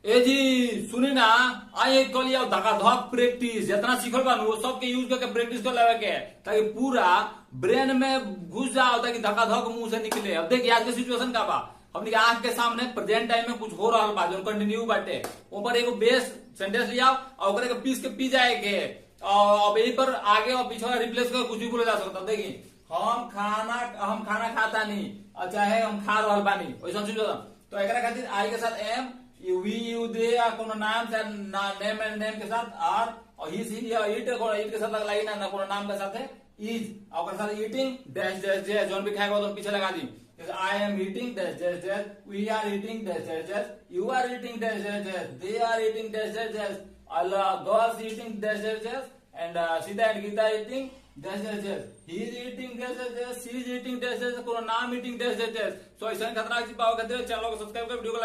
ए जी सुनी ना, आई कल आओ धका धक प्रैक्टिस जितना सीखल बा वो सबके यूज करके प्रैक्टिस कर लेवे के, ताकि पूरा ब्रेन में घुस जाओ, ताकि धका धक मुंह से निकले। अब देखिए आज के सिचुएशन का बा, हमने आंख के सामने प्रेजेंट टाइम में कुछ हो रहा बा जो कंटिन्यू बाटे, ऊपर एगो बेस सेंटेंस लिया और ओकरे के पीस के पी जाए के, और अब यही पर आगे और पीछे रिप्लेस कर कुछ भी बोला जा सकता। देखिए हम खाना खाता नहीं, और चाहे हम खा रहल बानी, वैसा सिचुएशन। तो एकरा खातिर आई के साथ एम वी यू दे या कोनो नाम से नेम एंड नेम के साथ आर, और ही सी या इट के साथ लगी ना कोनो नाम के साथ है इज, और साथ ईटिंग डैश डैश डैश जोन भी खाएगा तो पीछे लगा दी। I am eating dash dash dash, we are eating dash dash dash, you are eating dash dash dash, they are eating dash dash dash, Allah girls eating dash dash dash, and Sita and Geeta eating dash dash dash, he is eating dash dash dash, she is eating dash dash, कोनो नाम eating dash dash dash। So ऐसा खतरनाक चीज पाओ, कहते हैं channel को subscribe कर, वीडियो को